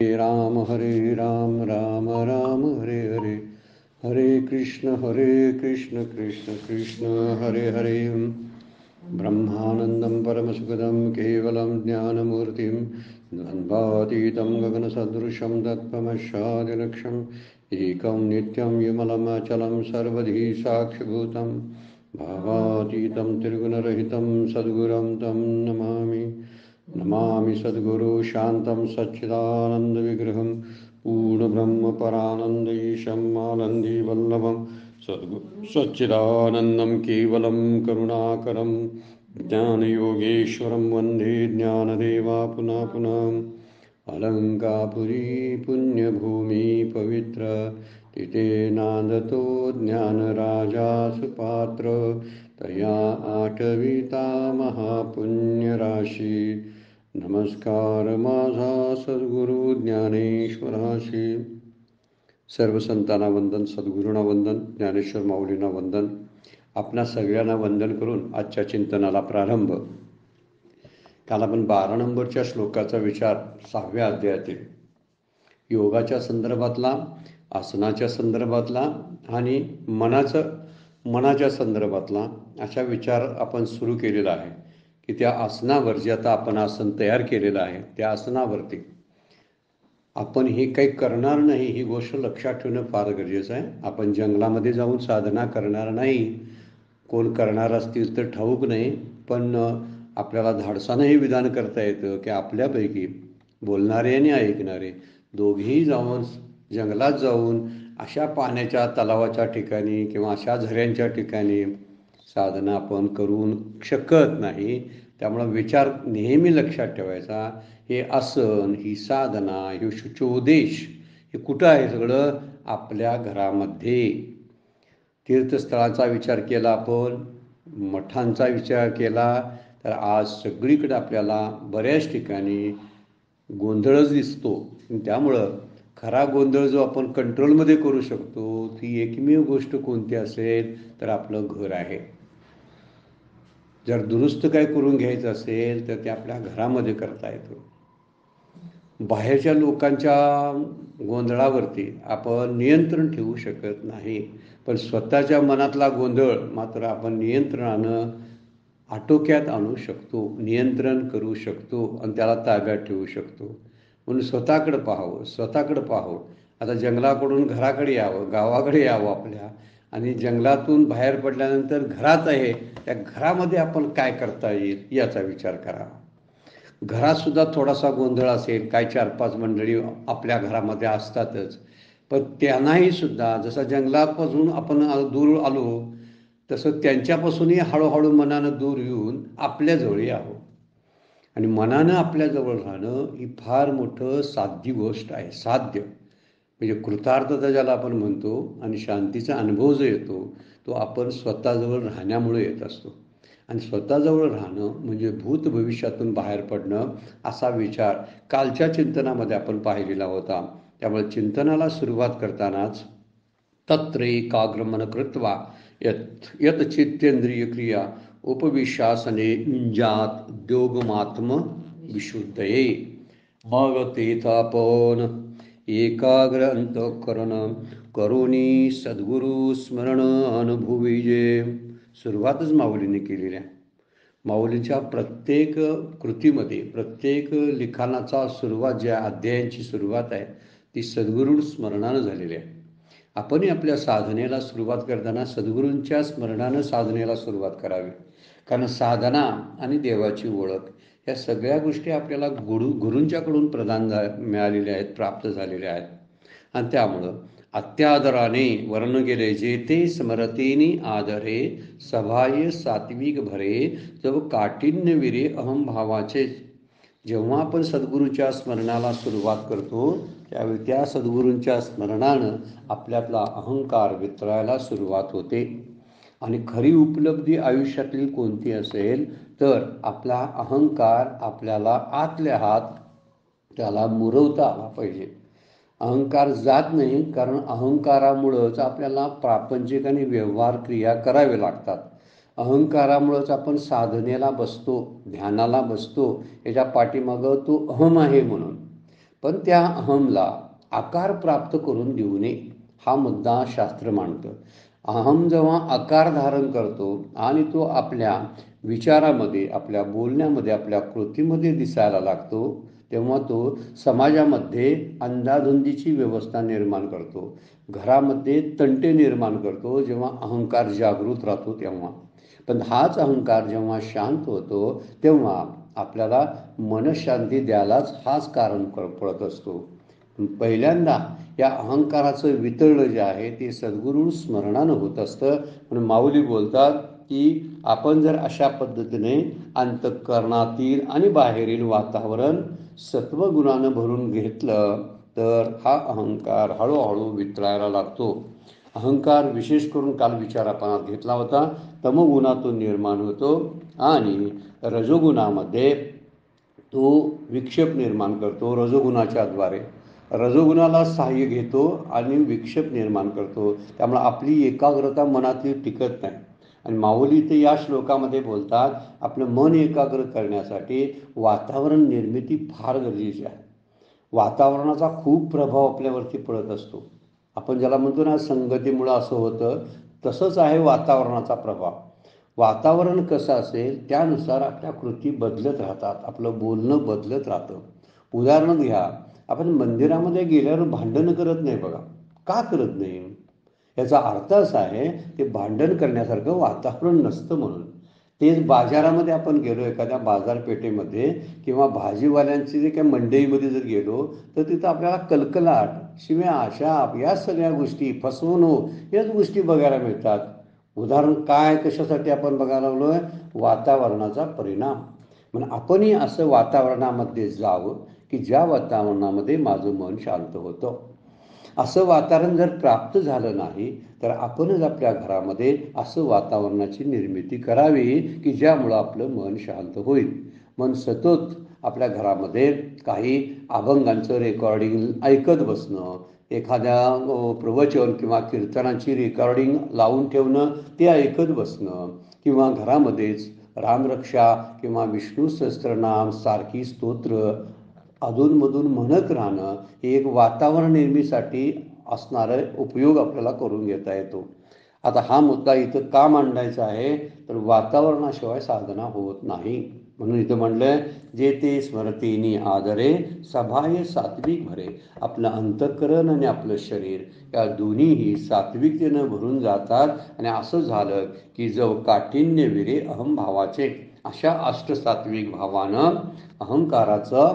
हरे राम राम राम हरे हरे, हरे कृष्ण कृष्ण कृष्ण हरे हरे। ब्रह्मानन्दं परमसुखदं केवलं ज्ञानमूर्तिं द्वन्द्वातीतं गगनसदृशं तत्त्वमस्यादिलक्ष्यम् एकं नित्यं विमलमचलं सर्वधी साक्षिभूतं भावातीतं त्रिगुणरहितं सद्गुरुं तं नमामि। नमामि सद्गुरु शान्तं सच्चिदानन्दविग्रहं पूर्णब्रह्मपरानन्दईशं आनन्दीवल्लभं सच्चिदानन्दं केवलं करुणाकरं ज्ञानयोगेश्वरं वन्दे ज्ञानदेवा पुनः पुनः। अलङ्कापुरी पुण्यभूमि पवित्र तिथे नांदतो ज्ञानराजा सुपात्र तया आठविता महापुण्यराशी। नमस्कार माझा सद्गुरु ज्ञानेश्वराशी। सर्व संतांना वंदन, सद्गुरूंना वंदन, ज्ञानेश्वर माऊलींना वंदन. आपणा सगळ्यांना वंदन करून आजच्या चिंतनाला प्रारंभ. काल आपण 12 नंबरच्या श्लोकाचा विचार 6व्या अध्यायातील योगाच्या संदर्भातला, आसनाच्या संदर्भातला आणि मनाच्या संदर्भातला अशा विचार आपण सुरू केलेला आहे की त्या आसनावर जे आता आपण आसन तयार केलेलं आहे त्या आसनावरती आपण हे काही करणार नाही ही गोष्ट लक्षात ठेवणं फार गरजेचं आहे. आपण जंगलामध्ये जाऊन साधना करणार नाही. कोण करणार असतील तर ठाऊक नाही, पण आपल्याला धाडसानं हे विधान करता येतं की आपल्यापैकी बोलणारे आणि ऐकणारे दोघेही जाऊन जंगलात जाऊन अशा पाण्याच्या तलावाच्या ठिकाणी किंवा अशा झऱ्यांच्या ठिकाणी साधना आपण करू शकत नाही. त्यामुळं विचार नेहमी लक्षात ठेवायचा, हे आसन, ही साधना, हे शुचोदेश हे कुठं आहे? सगळं आपल्या घरामध्ये. तीर्थस्थळाचा विचार केला, आपण मठांचा विचार केला तर आज सगळीकडे आपल्याला बऱ्याच ठिकाणी गोंधळच दिसतो. त्यामुळं खरा गोंधळ जो आपण कंट्रोलमध्ये करू शकतो ती एकमेव गोष्ट कोणती असेल तर आपलं घर आहे. जर दुरुस्त काय करून घ्यायचं असेल तर ते आपल्या घरामध्ये करता येतं. बाहेरच्या लोकांच्या गोंधळावरती आपण नियंत्रण ठेवू शकत नाही, पण स्वतःच्या मनातला गोंधळ मात्र आपण नियंत्रणानं आटोक्यात आणू शकतो, नियंत्रण करू शकतो आणि त्याला ताब्यात ठेवू शकतो. म्हणून स्वतःकडं पाहावं. आता जंगलाकडून घराकडे यावं, गावाकडे यावं आपल्या, आणि जंगलातून बाहेर पडल्यानंतर घरात आहे त्या घरामध्ये आपण काय करता येईल याचा विचार करावा. घरातसुद्धा थोडासा गोंधळ असेल, काय 4-5 मंडळी आपल्या घरामध्ये असतातच, पण त्यांनाही सुद्धा जसं जंगलापासून आपण दूर आलो तसं त्यांच्यापासूनही हळूहळू मनानं दूर येऊन आपल्याजवळ यावं. आणि मनानं आपल्याजवळ राहणं ही फार मोठं साध्य गोष्ट आहे. साध्य म्हणजे कृतार्थता ज्याला आपण म्हणतो, आणि शांतीचा अनुभव जो येतो तो आपण स्वतःजवळ राहण्यामुळे येत असतो. आणि स्वतःजवळ राहणं म्हणजे भूत भविष्यातून बाहेर पडणं असा विचार कालच्या चिंतनामध्ये आपण पाहिलेला होता. त्यामुळे चिंतनाला सुरुवात करतानाच तत्र एकाग्रमन कृत्वा यत चित्तेंद्रिय क्रिया उपविशासने युंजात उद्योगमात्म विशुद्धये. मग तेथ आपण एकाग्र अंतःकरण करुणी सद्गुरु स्मरण अनुभविजे. सुरुवातच माऊलीने केलेली आहे. माऊलींच्या प्रत्येक कृतीमध्ये, प्रत्येक लिखाणाचा सुरुवात, ज्या अध्यायांची सुरुवात आहे ती सद्गुरू स्मरणानं झालेली आहे. आपणही आपल्या साधनेला सुरुवात करताना सद्गुरूंच्या स्मरणानं साधनेला सुरुवात करावी. कारण साधना आणि देवाची ओळख या सगळ्या गोष्टी आपल्याला गुरूंच्याकडून मिळालेल्या आहेत, प्राप्त झालेल्या आहेत. आणि त्यामुळं अत्यादराने वर्ण गेले, जेथे स्मरतेनी आदरे सभाय सात्विक भरे जव काठिन्य विरे अहमभावाचे. जेव्हा आपण सद्गुरूंच्या स्मरणाला सुरुवात करतो त्यावेळी त्या सद्गुरूंच्या स्मरणानं आपल्यातला अहंकार वितळायला सुरुवात होते. आणि खरी उपलब्धी आयुष्यातली कोणती असेल तर आपला अहंकार आपल्याला आतल्या हात त्याला मुरवता आला पाहिजे. अहंकार जात नाही, कारण अहंकारामुळंच आपल्याला प्रापंचिक आणि व्यवहार क्रिया करावे लागतात. अहंकारामुळंच आपण साधनेला बसतो, ध्यानाला बसतो, याच्या पाठीमागं तो अहम आहे म्हणून. पण त्या अहमला आकार प्राप्त करून देऊ नये हा मुद्दा शास्त्र मांडतं. अहम जेव्हा आकार धारण करतो आणि तो आपल्या विचारामध्ये, आपल्या बोलण्यामध्ये, आपल्या कृतीमध्ये दिसायला लागतो, तेव्हा तो समाजामध्ये अंधाधुंदीची व्यवस्था निर्माण करतो, घरामध्ये तंटे निर्माण करतो. जेव्हा अहंकार जागृत राहतो तेव्हा. पण हाच अहंकार जेव्हा शांत होतो तेव्हा आपल्याला मनशांती द्यायलाच हाच कारण पडत असतो. पहिल्यांदा या अहंकाराचं वितळणं जे आहे ते सद्गुरू स्मरणानं होत असतं. म्हणून माऊली बोलतात की आपण जर अशा पद्धतीने अंतःकरणातील आणि बाहेरील वातावरण सत्वगुणानं भरून घेतलं तर हा अहंकार हळूहळू वितळायला लागतो. अहंकार विशेष करून काल विचार आपण घेतला होता, तमोगुणातून निर्माण होतो आणि रजोगुणामध्ये तो विक्षेप निर्माण करतो. रजोगुणाच्या द्वारे रजोगुणाला सहाय्य घेतो आणि विक्षेप निर्माण करतो. त्यामुळे आपली एकाग्रता मनातली टिकत नाही. आणि माऊली ते या श्लोकामध्ये बोलतात, आपलं मन एकाग्र करण्यासाठी वातावरण निर्मिती फार गरजेची आहे. वातावरणाचा खूप प्रभाव आपल्यावरती पडत असतो. आपण ज्याला म्हणतो ना संगतीमुळं असं होतं, तसंच आहे वातावरणाचा प्रभाव. वातावरण कसं असेल त्यानुसार आपल्या कृती बदलत राहतात, आपलं बोलणं बदलत राहतं. उदाहरण घ्या, आपण मंदिरामध्ये गेल्यावर भांडण करत नाही बघा. का करत नाही? याचा अर्थ असा आहे ते भांडण करण्यासारखं वातावरण नसतं म्हणून. तेच बाजारामध्ये आपण गेलो, एखाद्या बाजारपेठेमध्ये किंवा भाजीवाल्यांची जे काही मंडईमध्ये जर गेलो तर तिथं आपल्याला कलकलाट, शिव्या, शाप या सगळ्या गोष्टी, फसवणूक याच गोष्टी बघायला मिळतात. उदाहरण काय कशासाठी आपण बघायला लागलोय? वातावरणाचा परिणाम. म्हणून आपणही असं वातावरणामध्ये जावं की ज्या वातावरणामध्ये माझं मन शांत होतं. असं वातावरण जर प्राप्त झालं नाही तर आपणच आपल्या घरामध्ये असं वातावरणाची निर्मिती करावी की ज्यामुळं आपलं मन शांत होईल. मन सतत आपल्या घरामध्ये काही अभंगांचं रेकॉर्डिंग ऐकत बसणं, एखाद्या प्रवचन किंवा कीर्तनाची रेकॉर्डिंग लावून ठेवणं, ते ऐकत बसणं, किंवा घरामध्येच रामरक्षा किंवा विष्णू सहस्त्रनाम सारखी स्तोत्र अधूनमधून म्हणत राहणं, हे एक वातावरण निर्मितीसाठी असणारा उपयोग आपल्याला करून घेता येतो. आता हा मुद्दा इथं का मांडायचा आहे? तर वातावरणाशिवाय साधना होत नाही. म्हणून इथं म्हणलंय, जे ते स्मरतीनी आदरे सभाय सात्विक भरे. आपलं अंतःकरण आणि आपलं शरीर या दोन्हीही सात्विकतेनं भरून जातात. आणि असं झालं की जो काठिन्य विरे अहमभावाचे, अशा अष्टसात्विक भावानं अहंकाराचं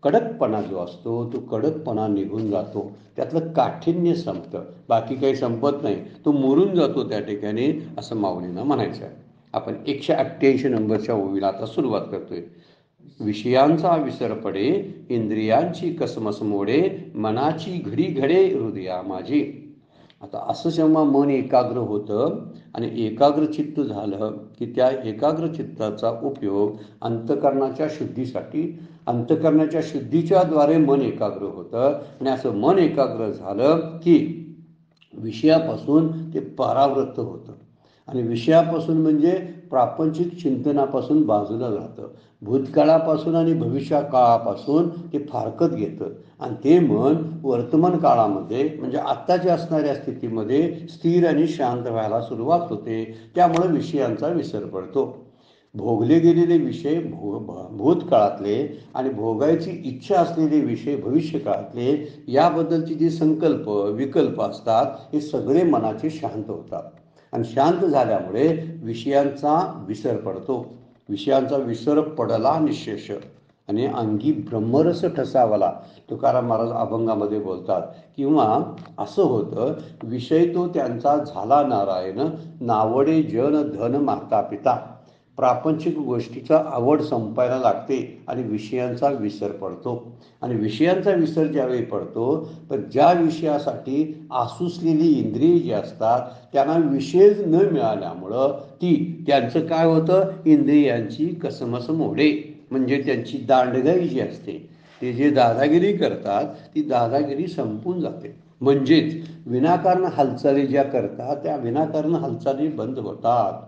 कडकपणा जो असतो तो कडकपणा निघून जातो. त्यातलं काठिन्य संपतं, बाकी काही संपत नाही, तो मुरून जातो त्या ठिकाणी, असं माऊलींना म्हणायचं आहे. आपण 188 नंबरच्या ओवीला आता सुरुवात करतोय. विषयांचा विसर पडे, इंद्रियांची कसमस मोडे, मनाची घडी घडे हृदया माझी. आता असं जेव्हा मन एकाग्र होतं आणि एकाग्र चित्त झालं की त्या एकाग्र चित्ताचा उपयोग अंतःकरणाच्या शुद्धीसाठी, अंतःकरणाच्या शुद्धीच्या द्वारे मन एकाग्र होतं. आणि असं मन एकाग्र झालं की विषयापासून ते परावृत्त होतं. आणि विषयापासून म्हणजे प्रापंचिक चिंतनापासून बाजूला जातं, भूतकाळापासून आणि भविष्य काळापासून ते फारकत घेतं आणि ते मन वर्तमान काळामध्ये म्हणजे आत्ताच्या असणाऱ्या स्थितीमध्ये स्थिर आणि शांत व्हायला सुरुवात होते. त्यामुळे विषयांचा विसर पडतो. भोगले गेलेले विषय भूतकाळातले आणि भोगायची इच्छा असलेले विषय भविष्यकाळातले, याबद्दलचे जे संकल्प विकल्प असतात हे सगळे मनाचे शांत होतात. आणि शांत झाल्यामुळे विषयांचा विसर पडतो. विषयांचा विसर पडला निशेष आणि अंगी ब्रह्मरस ठसावला, तुकाराम महाराज अभंगामध्ये बोलतात. किंवा असं होतं, विषय तो त्यांचा झाला नारायण, नावडे जन धन माता पिता. प्रापंचिक गोष्टीचा आवड संपायला लागते आणि विषयांचा विसर पडतो. आणि विषयांचा विसर ज्यावेळी पडतो तर ज्या विषयासाठी आसुसलेली इंद्रिय जी असतात त्यांना विषय न मिळाल्यामुळं त्यांचं काय होतं, इंद्रियांची कसमस मोडे, म्हणजे त्यांची दांडगाई जी असते, ते जे दादागिरी करतात ती दादागिरी संपून जाते. म्हणजेच विनाकारण हालचाली ज्या करतात त्या विनाकारण हालचाली बंद होतात.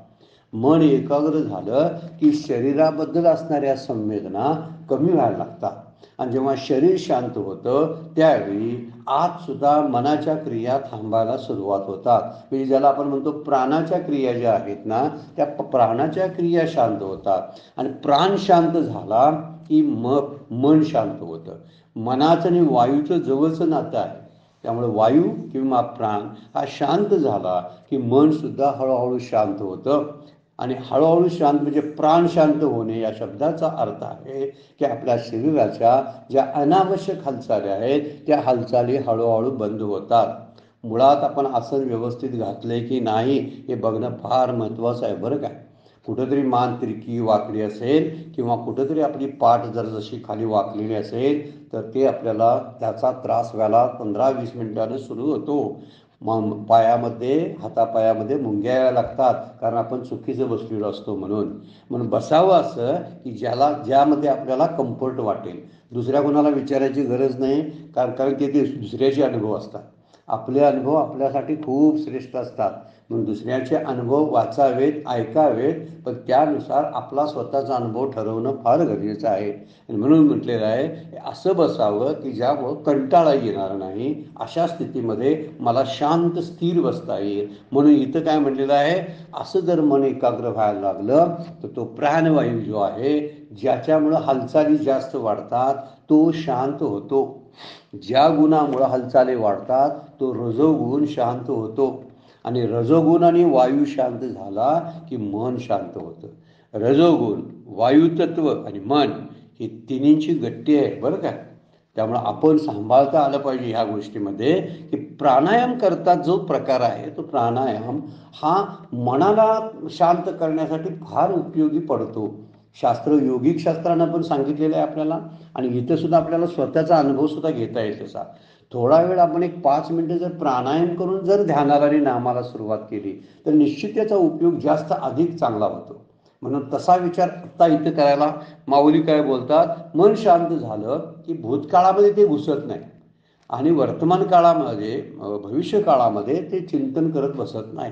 मन एकाग्र झालं की शरीराबद्दल असणाऱ्या संवेदना कमी व्हायला लागतात. आणि जेव्हा शरीर शांत होतं त्यावेळी आत सुद्धा मनाच्या क्रिया थांबायला सुरुवात होतात. म्हणजे ज्याला आपण म्हणतो प्राणाच्या क्रिया ज्या आहेत ना त्या प्राणाच्या क्रिया शांत होतात आणि प्राण शांत झाला की मग मन शांत होतं. मनाचं आणि वायूचं जवळचं नातं आहे. त्यामुळे वायू किंवा प्राण हा शांत झाला की मन सुद्धा हळूहळू शांत होतं. आणि हळूहळू शांत म्हणजे प्राण शांत होणे या शब्दाचा अर्थ आहे की आपल्या शरीराच्या ज्या अनावश्यक हालचाली आहेत त्या हालचाली हळूहळू बंद होतात. मुळात आपण आसन व्यवस्थित घातले की नाही हे बघणं फार महत्त्वाचं आहे बरं काय. कुठंतरी मान तिरकी वाकडी असेल किंवा कुठंतरी आपली पाठ जर जशी खाली वाकलेली असेल तर ते आपल्याला त्याचा त्रास व्हायला 15-20 मिनिटानं सुरू होतो. पायामध्ये हातापायामध्ये मुंग्या यायला लागतात कारण आपण चुकीचं बसलेलो असतो. म्हणून बसावं असं की ज्यामध्ये आपल्याला कम्फर्ट वाटेल. दुसऱ्या कोणाला विचारायची गरज नाही कारण की ते दुसऱ्याचे अनुभव असतात. आपले अनुभव आपल्यासाठी खूप श्रेष्ठ असतात. म्हणून दुसऱ्याचे अनुभव वाचावेत ऐकावेत पण त्यानुसार आपला स्वतःचा अनुभव ठरवणं फार गरजेचं आहे. आणि म्हणून म्हटलेलं आहे असं बसावं की ज्यामुळं कंटाळा येणार नाही. अशा स्थितीमध्ये मला शांत स्थिर बसता येईल. म्हणून इथं काय म्हटलेलं आहे असं जर मन एकाग्र व्हायला लागलं तर तो प्राणवायू जो आहे ज्याच्यामुळं हालचाली जास्त वाढतात तो शांत होतो. ज्या गुणामुळं हालचाली वाढतात तो रजोगुण शांत होतो. आणि रजोगुण आणि वायू शांत झाला की मन शांत होतं. रजोगुण वायुतत्व आणि मन ही तिन्हींची गट्टी आहे बरं का. त्यामुळं आपण सांभाळता आलं पाहिजे ह्या गोष्टीमध्ये की प्राणायाम करतात जो प्रकार आहे तो प्राणायाम हा मनाला शांत करण्यासाठी फार उपयोगी पडतो. योगिक शास्त्रानं पण सांगितलेलं आहे आपल्याला आणि इथं सुद्धा आपल्याला स्वतःचा अनुभव सुद्धा घेता येईल तसा. थोडा वेळ आपण एक 5 मिनिटं जर प्राणायाम करून जर ध्यानाला आणि नामाला सुरुवात केली तर निश्चित त्याचा उपयोग जास्त अधिक चांगला होतो. म्हणून तसा विचार आत्ता इथं करायला माऊली काय बोलतात मन शांत झालं की भूतकाळामध्ये ते घुसत नाही आणि वर्तमान काळामध्ये भविष्य काळामध्ये ते चिंतन करत बसत नाही.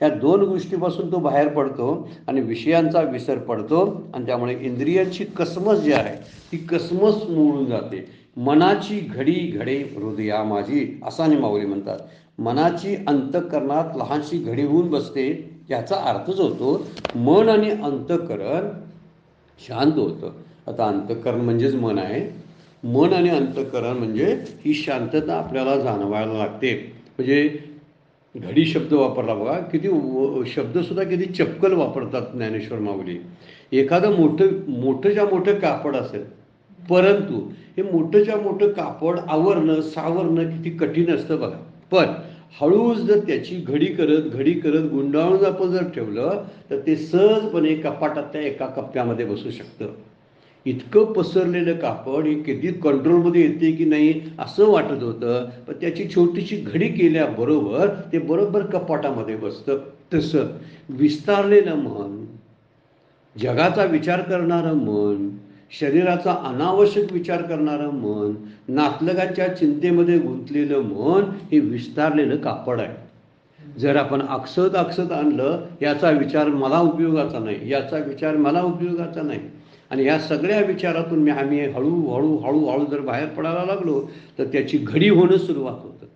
या 2 गोष्टीपासून तो बाहेर पडतो आणि विषयांचा विसर पडतो आणि त्यामुळे इंद्रियांची कसमस जी आहे ती कसमस मोडून जाते. मनाची घडी घडे हृदया माझी असा माऊली म्हणतात. मनाची अंतःकरणात लहानशी घडी होऊन बसते याचा अर्थच होतो मन आणि अंतःकरण शांत होतं. आता अंतःकरण म्हणजेच मन आहे. मन आणि अंतःकरण म्हणजे ही शांतता आपल्याला जाणवायला लागते. म्हणजे घडी शब्द वापरला बघा किती शब्दसुद्धा किती चपकल वापरतात ज्ञानेश्वर माऊली. एखादं मोठंच्या मोठं कापड असेल परंतु हे मोठंच्या मोठं कापड आवरणं सावरणं किती कठीण असतं बघा. पण हळूच जर त्याची घडी करत गुंडाळून आपण जर ठेवलं तर ते सहजपणे कपाटातल्या एका कप्प्यामध्ये बसू शकतं. इतकं पसरलेलं कापड हे किती कंट्रोलमध्ये येते की नाही असं वाटत होतं पण त्याची छोटीशी घडी केल्याबरोबर ते बरोबर कपाटामध्ये बसतं. तसं विस्तारलेलं मन जगाचा विचार करणारं मन शरीराचा अनावश्यक विचार करणारं मन नातलगाच्या चिंतेमध्ये गुंतलेलं मन हे विस्तारलेलं कापड आहे. जर आपण आकसत आणलं याचा विचार मला उपयोगाचा नाही याचा विचार मला उपयोगाचा नाही आणि या सगळ्या विचारातून आम्ही हळूहळू जर बाहेर पडायला लागलो तर त्याची घडी होणं सुरुवात होतं.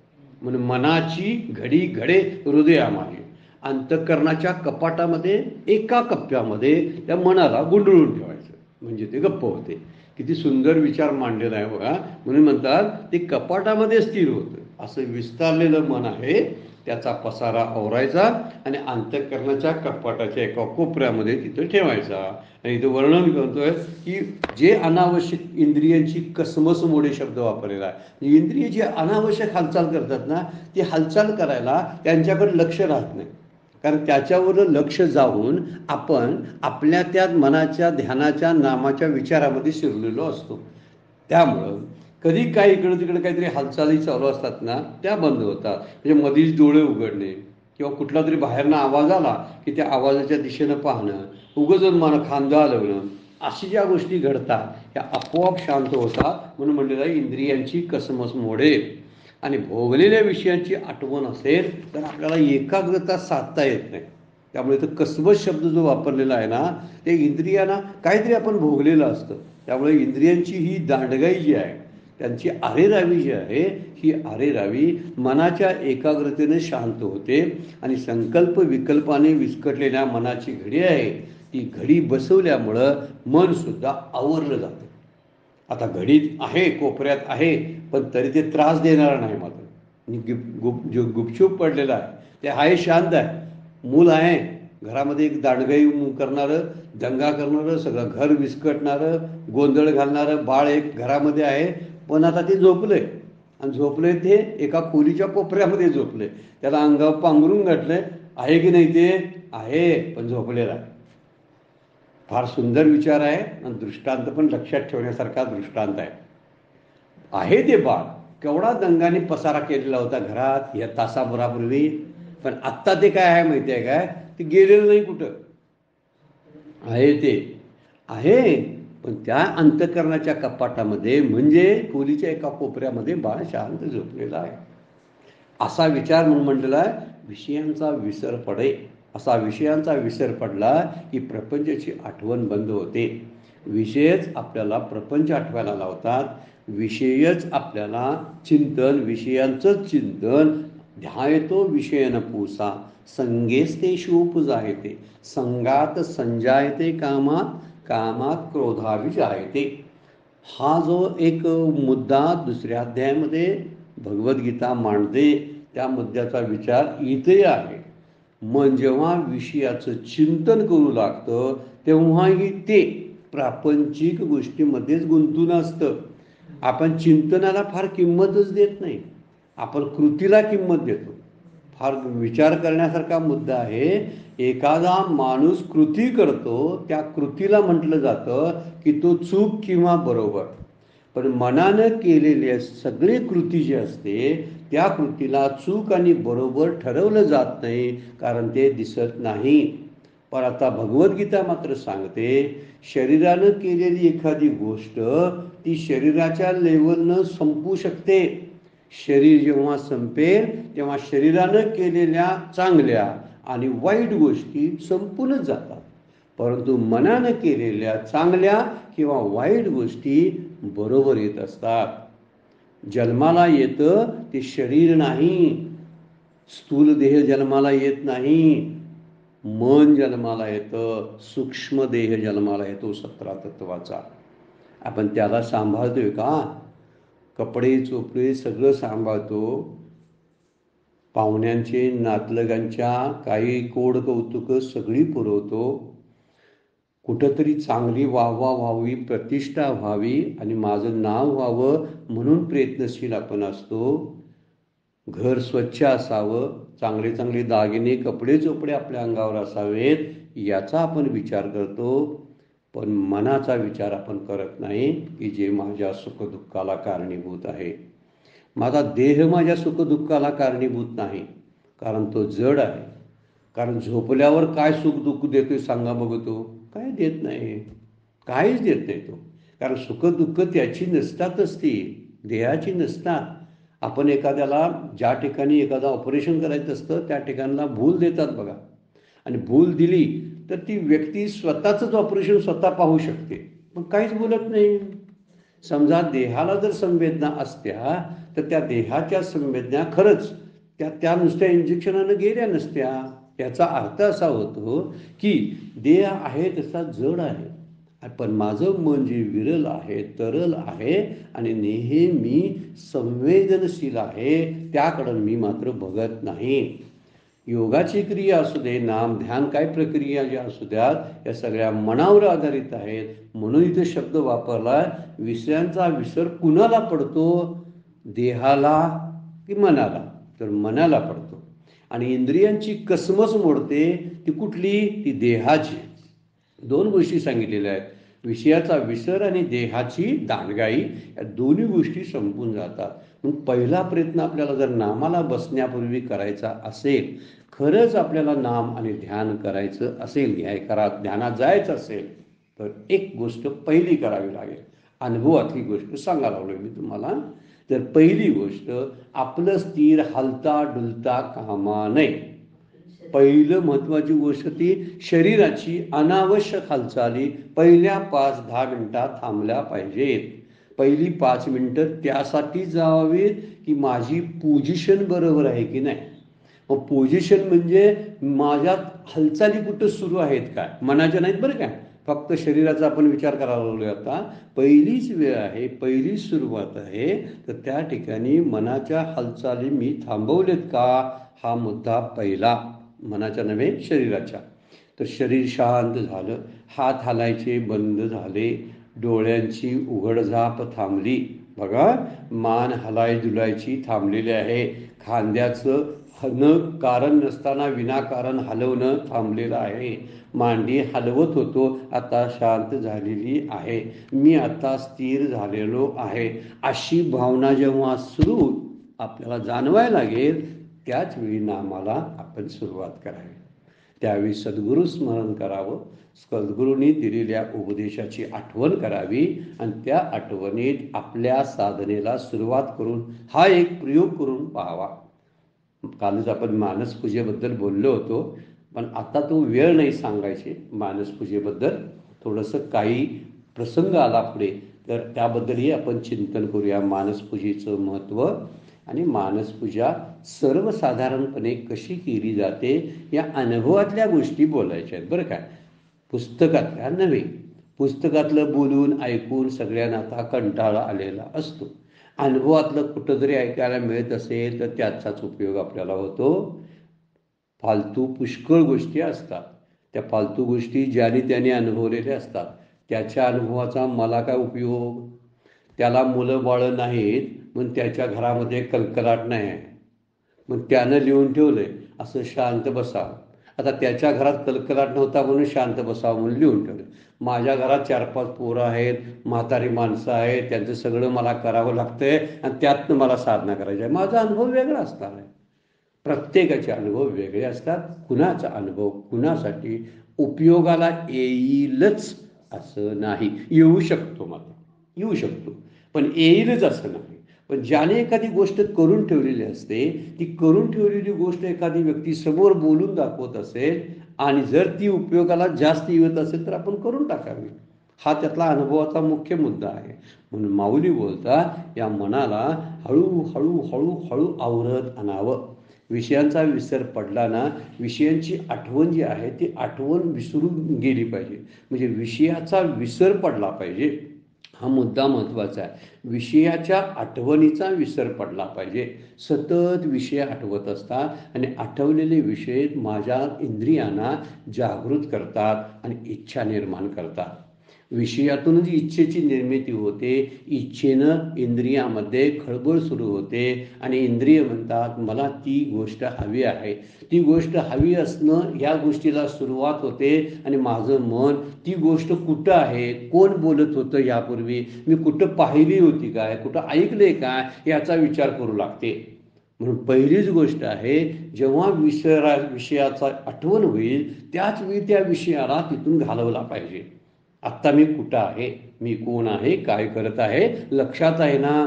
म्हणून मनाची घडी घडे हृदया माझी अंतःकरणाच्या कपाटामध्ये एका कप्प्यामध्ये त्या मनाला गुंडळून ठेवायचं म्हणजे ते गप्प होते. किती सुंदर विचार मांडलेला आहे बघा. म्हणून म्हणतात ते कपाटामध्ये स्थिर होतं. असं विस्तारलेलं मन आहे त्याचा पसारा आवरायचा आणि अंतःकरणाच्या कपाटाच्या एका कोपऱ्यामध्ये तिथं ठेवायचा. आणि इथं वर्णन करतोय की जे अनावश्यक इंद्रियांची कसमस मोडे शब्द वापरलेला आहे. इंद्रिय जे अनावश्यक हालचाल करतात ना ती हालचाल करायला त्यांच्याकडे लक्ष राहत नाही कारण त्याच्यावर लक्ष जाऊन आपण आपल्या त्या मनाच्या ध्यानाच्या नामाच्या विचारामध्ये शिरलेलो असतो. त्यामुळं कधी काही इकडं तिकडे काहीतरी हालचाली चालू असतात ना त्या बंद होतात. म्हणजे मधीच डोळे उघडणे किंवा कुठला तरी बाहेरनं आवाज आला की त्या आवाजाच्या दिशेनं पाहणं उगाच मन खांदा हलवणं अशी ज्या गोष्टी घडतात ह्या आपोआप शांत होतात. म्हणून म्हणलेलं आहे इंद्रियांची कसमस मोडे. आणि भोगलेल्या विषयांची आठवण असेल तर आपल्याला एकाग्रता साधता येत नाही. त्यामुळे तर कसबस शब्द जो वापरलेला आहे ना ते इंद्रियांना काहीतरी आपण भोगलेलं असतं त्यामुळे इंद्रियांची ही दांडगाई जी आहे, त्यांची आरेरावी जी आहे, ही आरेरावी मनाच्या एकाग्रतेने शांत होते आणि संकल्प विकल्पाने विस्कटलेल्या मनाची घडी आहे, ती घडी बसवल्यामुळं मन सुद्धा आवरलं जातं. आता घडीत आहे, कोपऱ्यात आहे, पण तरी ते त्रास देणारा नाही मात्र. जो गुपचूप पडलेला आहे ते आहे, शांत आहे. मूल आहे घरामध्ये, एक दांडगाई करणारं, दंगा करणारं, सगळं घर विस्कटणारं, गोंधळ घालणारं बाळ एक घरामध्ये आहे, पण आता ते झोपलंय. आणि झोपलंय ते एका खोलीच्या कोपऱ्यामध्ये झोपलंय. त्याला अंगावर पांघरून घातलंय. आहे की नाही ते? आहे, पण झोपलेला आहे. फार सुंदर विचार आहे आणि दृष्टांत पण लक्षात ठेवण्यासारखा दृष्टांत आहे. आहे ते बाळ, केवढा दंगाने पसारा केलेला होता घरात या तासाभरापूर्वी, पण आत्ता ते काय आहे माहिती आहे काय? ते गेलेलं नाही कुठं. आहे ते आहे, पण त्या अंतःकरणाच्या कपाटामध्ये म्हणजे खोलीच्या एका कोपऱ्यामध्ये बाळ शांत झोपलेला आहे. असा विचार म्हणून म्हटलेला आहे, विषयांचा विसर पडे. असा विषयांचा विसर पडला की प्रपंचाची आठवण बंद होते. विषयच आपल्याला प्रपंच आठवायला लावतात. विषयच आपल्याला चिंतन, विषयांचंच चिंतन. ध्यायतो विषयन पूसा संगेस्तेषु उपजायते, संगात संजायते कामात, कामात क्रोधाविजायते. हा जो एक मुद्दा दुसऱ्या अध्यायामध्ये भगवद्गीता मांडते, त्या मुद्द्याचा विचार इथे आहे. मन जेव्हा विषयाचं चिंतन करू लागतं तेव्हाही ते प्रापंचिक गोष्टीमध्येच गुंतून असतं. आपण चिंतनाला फार किंमतच देत नाही, आपण कृतीला किंमत देतो. फार विचार करण्यासारखा मुद्दा आहे. एखादा माणूस कृती करतो, त्या कृतीला म्हटलं जातं की तो चूक किंवा बरोबर. पण मनानं केलेल्या सगळे कृती जी असते त्या कृतीला चूक आणि बरोबर ठरवलं जात नाही, कारण ते दिसत नाही. पण आता भगवद्गीता मात्र सांगते, शरीरानं केलेली एखादी गोष्ट ती शरीराच्या लेवलनं संपू शकते. शरीर जेव्हा संपेल तेव्हा शरीरानं केलेल्या चांगल्या आणि वाईट गोष्टी संपूनच जातात. परंतु मनानं केलेल्या चांगल्या किंवा वाईट गोष्टी बरोबर येत असतात. जन्माला येतं ते शरीर नाही, स्थूल देह जन्माला येत नाही, मन जन्माला येतं, सूक्ष्म देह जन्माला येतो 17 तत्वाचा. आपण त्याला सांभाळतोय का? कपडे चोपडे सगळं सांभाळतो, पाहुण्यांचे नातलगांच्या काही कोड कौतुकं सगळी पुरवतो, कुठंतरी चांगली वाहवा व्हावी, प्रतिष्ठा व्हावी आणि माझं नाव व्हावं म्हणून प्रयत्नशील आपण असतो. घर स्वच्छ असावं, चांगले चांगले दागिने कपडे चोपडे आपल्या अंगावर असावेत, याचा आपण विचार करतो. पण मनाचा विचार आपण करत नाही की जे माझ्या सुखदुःखाला कारणीभूत आहे. माझा देह माझ्या सुखदुःखाला कारणीभूत नाही, कारण तो जड आहे. कारण झोपल्यावर काय सुख दुःख देतोय सांगा बघतो? काय देत नाही, काहीच देत नाही तो. कारण सुखदुःख त्याची नसतातच, ती देहाची नसतात. आपण एखाद्याला ज्या ठिकाणी एखादं ऑपरेशन करायचं असतं त्या ठिकाणाला भूल देतात बघा, आणि भूल दिली तर ती व्यक्ती स्वतःच ऑपरेशन स्वतः पाहू शकते, पण काहीच बोलत नाही. समजा देहाला जर संवेदना असत्या तर त्या देहाच्या संवेदना खरंच त्या नुसत्या इंजेक्शनानं गेल्या नसत्या. याचा अर्थ असा होतो की देह आहे तसा जड आहे, पण माझं मन जे विरल आहे, तरल आहे आणि नेहमी संवेदनशील आहे, त्याकडं मी मात्र बघत नाही. योगाची क्रिया असू दे, नाम ध्यान काय प्रक्रिया ज्या असू द्यात, या सगळ्या मनावर आधारित आहेत. म्हणून इथे शब्द वापरला, विषयांचा विसर कुणाला पडतो? देहाला की मनाला? तर मनाला पडतो. आणि इंद्रियांची कसमस मोडते ती कुठली? ती देहाची. दोन गोष्टी सांगितलेल्या आहेत, विषयाचा विसर आणि देहाची दांडगाई. या दोन्ही गोष्टी संपून जातात. मग पहिला प्रयत्न आपल्याला जर नामाला बसण्यापूर्वी करायचा असेल, खरंच आपल्याला नाम आणि ध्यान करायचं असेल, ध्यानात जायचं असेल, तर एक गोष्ट पहिली करावी लागेल. अनुभवातली गोष्ट सांगायला लागलोय मी तुम्हाला. तर पहिली गोष्ट, आपलं स्थिर हलता डुलता कामा नये. पहिलं महत्वाची गोष्ट ती शरीराची अनावश्यक हालचाली पहिल्या 5-10 मिनिटात थांबल्या पाहिजेत. पहिली 5 मिनिटं त्यासाठी जावीत की माझी पोझिशन बरोबर आहे की नाही. मग पोझिशन म्हणजे माझ्या हालचाली कुठं सुरू आहेत काय, मनाच्या नाहीत बरं काय, फक्त शरीराचा आपण विचार करायला लागलोय. आता पहिलीच वेळ आहे, पहिली सुरुवात आहे, तर त्या ठिकाणी मनाच्या हालचाली मी थांबवलेत का, हा मुद्दा पहिला, मनाच्या नव्हे शरीराच्या. तर शरीर शांत झालं, हात हालायचे बंद झाले, डोळ्यांची उघडझाप थांबली. बघा, मान हलाय दुलायची थांबलेली आहे, खांद्याचं कारण नसताना विनाकारण हलवणं थांबलेलं आहे, मांडी हलवत होतो आता शांत झालेली आहे, मी आता स्थिर झालेलो आहे. अशी भावना जेव्हा सुरू आपल्याला जाणवायला लागेल त्याच वेळी नामाला आपण सुरुवात करावी. त्यावेळी सद्गुरू स्मरण करावं, सद्गुरूंनी दिलेल्या उपदेशाची आठवण करावी आणि त्या आठवणीत आपल्या साधनेला सुरुवात करून हा एक प्रयोग करून पाहावा. कालच आपण मानसपूजेबद्दल बोललो होतो, पण आता तो वेळ नाही सांगायचे. मानसपूजेबद्दल थोडंसं काही प्रसंग आला पुढे तर त्याबद्दलही आपण चिंतन करूया. मानसपूजेचं महत्त्व आणि मानसपूजा सर्वसाधारणपणे कशी केली जाते या अनुभवातल्या गोष्टी बोलायच्या आहेत बरं काय, पुस्तकातल्या नव्हे. पुस्तकातलं बोलून ऐकून सगळ्यांना आता कंटाळा आलेला असतो. अनुभवातलं कुठं जरी ऐकायला मिळत असेल तर त्याचाच उपयोग आपल्याला होतो. फालतू पुष्कळ गोष्टी असतात, त्या फालतू गोष्टी ज्याने त्याने अनुभवलेल्या असतात, त्याच्या अनुभवाचा मला काय उपयोग. त्याला मुलं बाळं नाहीत म्हणून त्याच्या घरामध्ये कलकलाट नाही आहे, मग त्यानं लिहून ठेवलंय असं शांत बसावं. आता त्याच्या घरात कलकलाट नव्हता म्हणून शांत बसावं म्हणून लिहून ठेवलं. माझ्या घरात 4-5 पोरं आहेत, म्हातारी माणसं आहेत, त्यांचं सगळं मला करावं लागतंय आणि त्यातनं मला साधना करायची आहे. माझा अनुभव वेगळा असणार आहे. प्रत्येकाचे अनुभव वेगळे असतात. कुणाचा अनुभव कुणासाठी उपयोगाला येईलच असं नाही. येऊ शकतो, मात्र येऊ शकतो, पण येईलच असं नाही. पण ज्याने एखादी गोष्ट करून ठेवलेली असते, ती करून ठेवलेली गोष्ट एखादी व्यक्ती समोर बोलून दाखवत असेल आणि जर ती उपयोगाला जास्त येत असेल तर आपण करून टाकावी. हा त्यातला अनुभवाचा मुख्य मुद्दा आहे. म्हणून माऊली बोलतात, या मनाला हळूहळू हळूहळू आवरत आणावं. विषयांचा विसर पडला ना, विषयांची आठवण जी आहे ती आठवण विसरून गेली पाहिजे, म्हणजे विषयाचा विसर पडला पाहिजे. हा मुद्दा महत्त्वाचा आहे. विषयाच्या आठवणीचा विसर पडला पाहिजे. सतत विषय आठवत असतात आणि आठवलेले विषय माझ्या इंद्रियांना जागृत करतात आणि इच्छा निर्माण करतात. विषयातूनच इच्छेची निर्मिती होते, इच्छेनं इंद्रियामध्ये खळबळ सुरू होते आणि इंद्रिय म्हणतात मला ती गोष्ट हवी आहे. ती गोष्ट हवी असणं या गोष्टीला सुरुवात होते आणि माझं मन ती गोष्ट कुठं आहे, कोण बोलत होतं यापूर्वी, मी कुठं पाहिली होती काय, कुठं ऐकले काय याचा विचार करू लागते. म्हणून पहिलीच गोष्ट आहे, जेव्हा विषयाचा आठवण होईल त्याच वेळी त्या विषयाला तिथून घालवला पाहिजे. आत्ता मी कुठं आहे, मी कोण आहे, काय करत आहे, लक्षात आहे ना.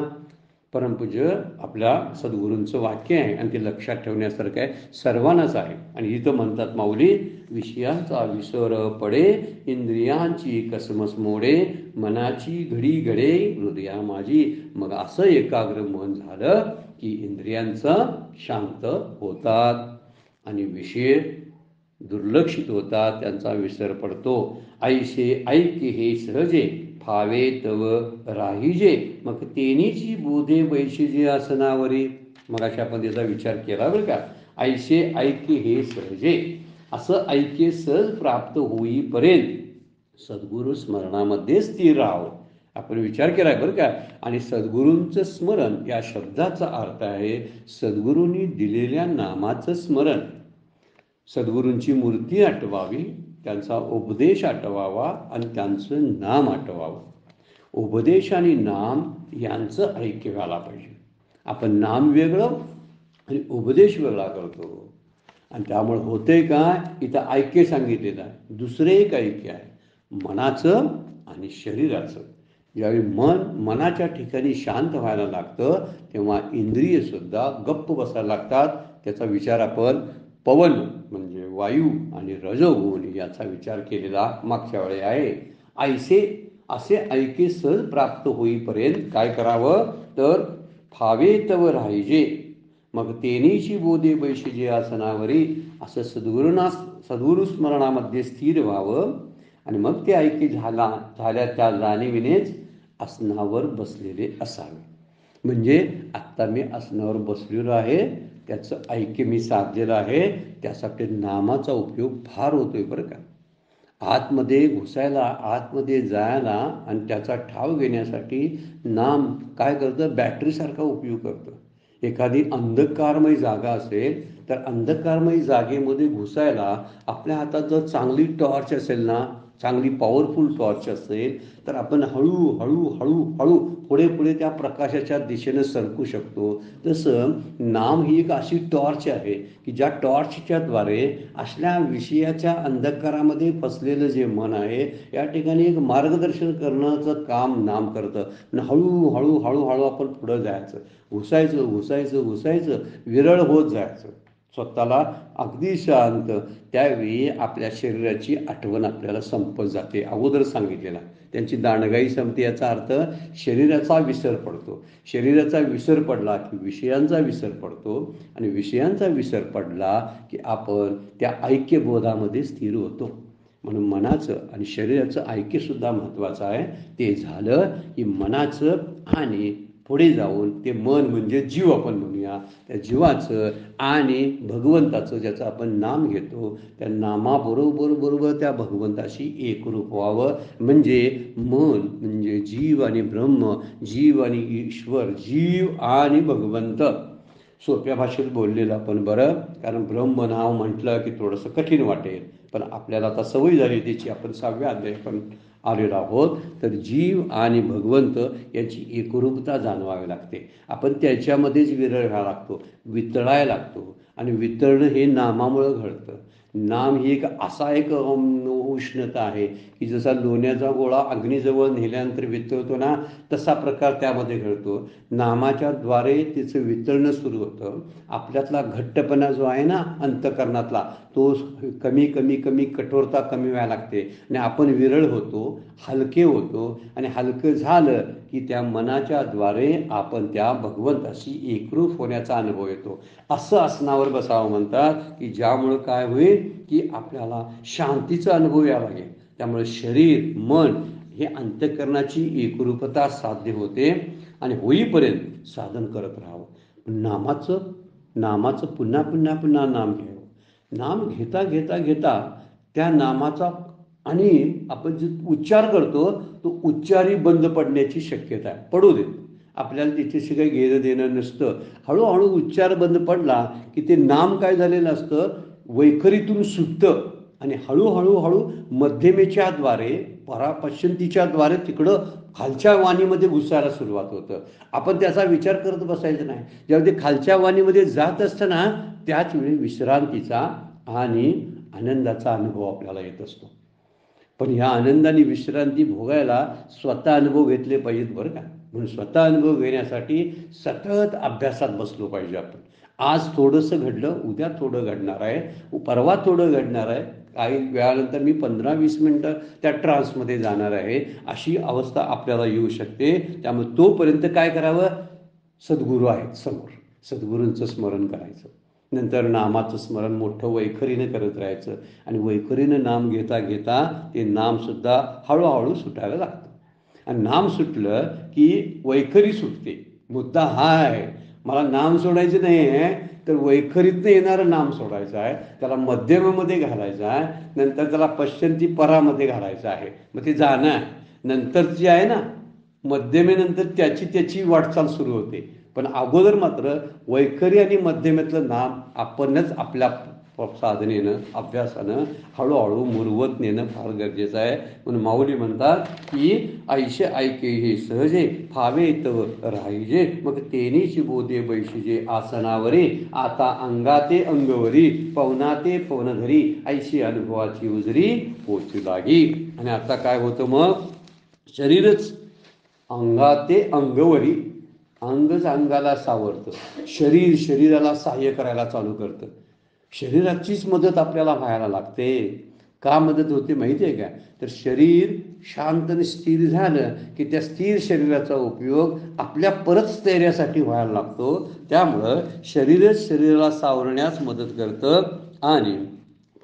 परमपूज्य आपल्या सद्गुरूंचं वाक्य आहे आणि ते लक्षात ठेवण्यासारखं आहे, सर्वांनाच आहे. आणि इथं म्हणतात माऊली, विषयांचा विसर पडे, इंद्रियांची कसमस मोडे, मनाची घडी घडे हृदया माझी. मग असं एकाग्र मन झालं की इंद्रियांचं शांत होतात आणि विषय दुर्लक्षित होतात, त्यांचा विसर पडतो. ऐसे ऐके हे सहजे, फावे तव राहिजे, मग तेनीची बोधे बैशिजे आसनावरी. मग अशा आपण त्याचा विचार केला बरं का. ऐसे ऐके हे सहजे, असं ऐक्य सहज प्राप्त होईपर्यंत सद्गुरू स्मरणामध्ये स्थिर राहावं. आपण विचार केला बरं का. आणि सद्गुरूंचं स्मरण या शब्दाचा अर्थ आहे सद्गुरूंनी दिलेल्या नामाचं स्मरण. सद्गुरूंची मूर्ती आठवावी, त्यांचा उपदेश आठवावा आणि त्यांचं नाम आठवावं. उपदेश आणि नाम यांचं ऐक्य व्हायला पाहिजे. आपण नाम वेगळं आणि उपदेश वेगळा करतो आणि त्यामुळे होते काय, इथं ऐक्य सांगितलेलं आहे. दुसरे एक ऐक्य आहे मनाचं आणि शरीराचं. ज्यावेळी मनाच्या ठिकाणी शांत व्हायला लागतं तेव्हा इंद्रियसुद्धा गप्प बसायला लागतात. त्याचा विचार आपण पवन म्हणजे वायू आणि रजोगुण याचा विचार केलेला मागच्या वेळी आहे. असे ऐके सहज प्राप्त होईपर्यंत काय करावं तर फावे तव राहिजे मग तेनीची बोधे बैशिजे आसनावरी असं सद्गुरु स्मरणामध्ये स्थिर व्हावं आणि मग ते ऐके झाल्या त्या जाणीवीनेच आसनावर बसलेले असावे. म्हणजे आत्ता मी आसनावर बसलेलो आहे, त्याचं ऐक्य मी साधलेलं आहे, त्यासाठी नामाचा उपयोग फार होतोय बरं का. आतमध्ये घुसायला, आतमध्ये जायला आणि त्याचा ठाव घेण्यासाठी नाम काय करतं, बॅटरीसारखा उपयोग करतं. एखादी अंधकारमय जागा असेल तर अंधकारमय जागेमध्ये घुसायला आपल्या हातात जर चांगली टॉर्च असेल ना, चांगली पॉवरफुल टॉर्च असेल तर आपण हळू पुढे पुढे त्या प्रकाशाच्या दिशेनं सरकू शकतो. तसं नाम ही एक अशी टॉर्च आहे की ज्या टॉर्चच्या द्वारे असल्या विषयाच्या अंधकारामध्ये फसलेलं जे मन आहे या ठिकाणी एक मार्गदर्शन करण्याचं काम नाम करतं. हळूहळू आपण पुढं जायचं, घुसायचं, विरळ होत जायचं स्वतःला अगदी शांत. त्यावेळी आपल्या शरीराची आठवण आपल्याला संपत जाते. अगोदर सांगितलेला त्यांची दांडगाई संपते, याचा अर्थ शरीराचा विसर पडतो. शरीराचा विसर पडला की विषयांचा विसर पडतो आणि विषयांचा विसर पडला की आपण त्या ऐक्यबोधामध्ये स्थिर होतो. म्हणून मनाचं आणि शरीराचं ऐक्यसुद्धा महत्त्वाचं आहे. ते झालं की मनाचं आणि पुढे जाऊन ते मन म्हणजे जीव आपण म्हणूया, त्या जीवाचं आणि भगवंताचं ज्याचं आपण नाम घेतो त्या नामाबरोबर त्या भगवंताशी एकरूप व्हावं. म्हणजे मन म्हणजे जीव आणि ब्रह्म, जीव आणि ईश्वर, जीव आणि भगवंत. सोप्या भाषेत बोललेलं आपण बरं, कारण ब्रह्म नाव म्हटलं की थोडंसं कठीण वाटेल, पण आपल्याला आता सवय झाली त्याची. आपण 6व्या अध्याय पण आलेलो आहोत. तर जीव आणि भगवंत याची एकरूपता जाणवावी लागते. आपण त्याच्यामध्येच विरळायला लागतो, वितळायला लागतो. आणि वितळणं हे नामामुळं घडतं. नाम ही एक उष्णता आहे की जसा लोण्याचा गोळा अग्नीजवळ नेल्यानंतर वितळतो ना, तसा प्रकार त्यामध्ये घडतो. नामाच्या द्वारे तिचं वितळणं सुरू होतं. आपल्यातला घट्टपणा जो आहे ना अंतकरणातला, तो कमी कठोरता कमी व्हायला लागते आणि आपण विरळ होतो, हलके होतो. आणि हलकं झालं की त्या मनाच्या द्वारे आपण त्या भगवंताशी एकरूप होण्याचा अनुभव येतो. असं आसनावर बसावं म्हणतात की ज्यामुळं काय होईल की आपल्याला शांतीचा अनुभव यायला लागेल. त्यामुळे शरीर मन हे अंतःकरणाची एकरूपता साध्य होते आणि होईपर्यंत साधन करत राहावं. नामाचं पुन्हा नाम घ्यावं. नाम घेता त्या नामाचा आणि आपण जे उच्चार करतो तो उच्चारही बंद पडण्याची शक्यता आहे. पडू देत, आपल्याला त्याच्याशी काही घेणं देणं नसतं. हळूहळू उच्चार बंद पडला की ते नाम काय झालेलं असतं, वैखरीतून सुटतं आणि हळूहळू मध्यमेच्या द्वारे परापश्चंतीच्या द्वारे तिकडं खालच्या वाणीमध्ये घुसायला सुरुवात होतं. आपण त्याचा विचार करत बसायचं नाही. जेव्हा ते खालच्या वाणीमध्ये जात असतं ना, त्याच वेळी विश्रांतीचा आणि आनंदाचा अनुभव आपल्याला येत असतो. पण ह्या आनंदाने विश्रांती भोगायला स्वतः अनुभव घेतले पाहिजेत बरं का. म्हणून स्वतः अनुभव घेण्यासाठी सतत अभ्यासात बसलो पाहिजे आपण. आज थोडंसं घडलं, उद्या थोडं घडणार आहे, परवा थोडं घडणार आहे. काही वेळानंतर मी 15-20 मिनटं त्या ट्रान्समध्ये जाणार आहे, अशी अवस्था आपल्याला येऊ शकते. त्यामुळे तोपर्यंत काय करावं, सद्गुरू आहेत समोर, सद्गुरूंचं स्मरण करायचं. नंतर नामाचं स्मरण मोठं वैखरीनं करत राहायचं आणि वैखरीनं नाम घेता ते नामसुद्धा हळूहळू सुटायला लागतं. आणि नाम सुटलं की वैखरी सुटते. मुद्दा हा आहे, मला नाम सोडायचं नाही आहे तर वैखरीतनं येणारं नाम सोडायचं आहे, त्याला मध्यमामध्ये घालायचं आहे, नंतर त्याला पश्चंती परामध्ये घालायचं आहे. मग ते जाणं आहे. नंतरची आहे ना मध्यमेनंतर त्याची वाटचाल सुरू होते. पण अगोदर मात्र वैखरी आणि मध्यमेतलं नाम आपणच आपल्या साधनेनं अभ्यासानं हळूहळू मुरवत नेणं फार गरजेचं आहे. म्हणून माऊली म्हणतात की ऐशे ऐके हे सहजे फावे तव राहिजे मग तेनीची बोधे बैशिजे आसनावरी आता अंगाते अंगवरी पवनाते पवनधरी ऐशी अनुभवाची उजरी पोचू लागी. आणि आता काय होतं मग, शरीरच अंगाते अंगवरी, अंगच अंगाला सावरतं, शरीराला सहाय्य करायला चालू करतं. शरीराचीच मदत आपल्याला व्हायला लागते. का मदत होते माहिती आहे का? तर शरीर शांत आणि स्थिर झालं की त्या स्थिर शरीराचा उपयोग आपल्या परत स्थैर्यासाठी व्हायला लागतो. त्यामुळं शरीरच शरीराला सावरण्यास मदत करतं. आणि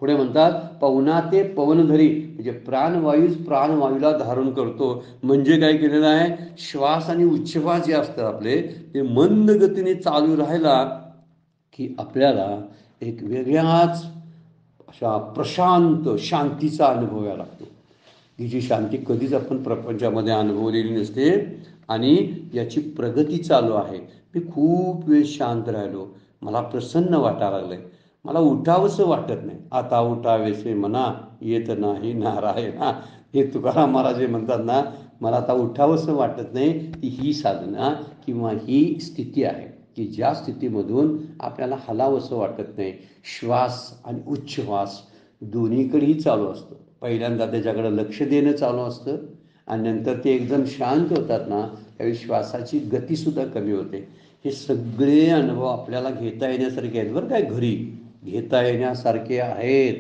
पुढे म्हणतात पवना ते पवनधरी, म्हणजे प्राणवायूच प्राणवायूला धारण करतो. म्हणजे काय केलेलं आहे? श्वास आणि उच्छ्वास जे असतात आपले, ते मंद गतीने चालू राहिला की आपल्याला एक वेगळ्याच अशा प्रशांत शांतीचा अनुभव यायला लागतो, की जी शांती कधीच आपण प्रपंचामध्ये अनुभवलेली नसते. आणि याची प्रगती चालू आहे. मी खूप वेळ शांत राहिलो, मला प्रसन्न वाटायला लागलंय, मला उठावंसं वाटत नाही. आता उठावेसे म्हणा येत नाही नारायणा, हे तुकाराम महाराज जे म्हणतात ना, मला आता उठावंसं वाटत नाही, ती ही साधना किंवा ही स्थिती आहे की ज्या स्थितीमधून आपल्याला हलावंसं वाटत नाही. श्वास आणि उच्छ्वास दोन्हीकडेही चालू असतं. पहिल्यांदा त्याच्याकडे लक्ष देणं चालू असतं आणि नंतर ते एकदम शांत होतात ना, त्यावेळी श्वासाची गतीसुद्धा कमी होते. हे सगळे अनुभव आपल्याला घेता येण्यासारखे आहेत बरं काय, घरी घेता येण्यासारखे आहेत.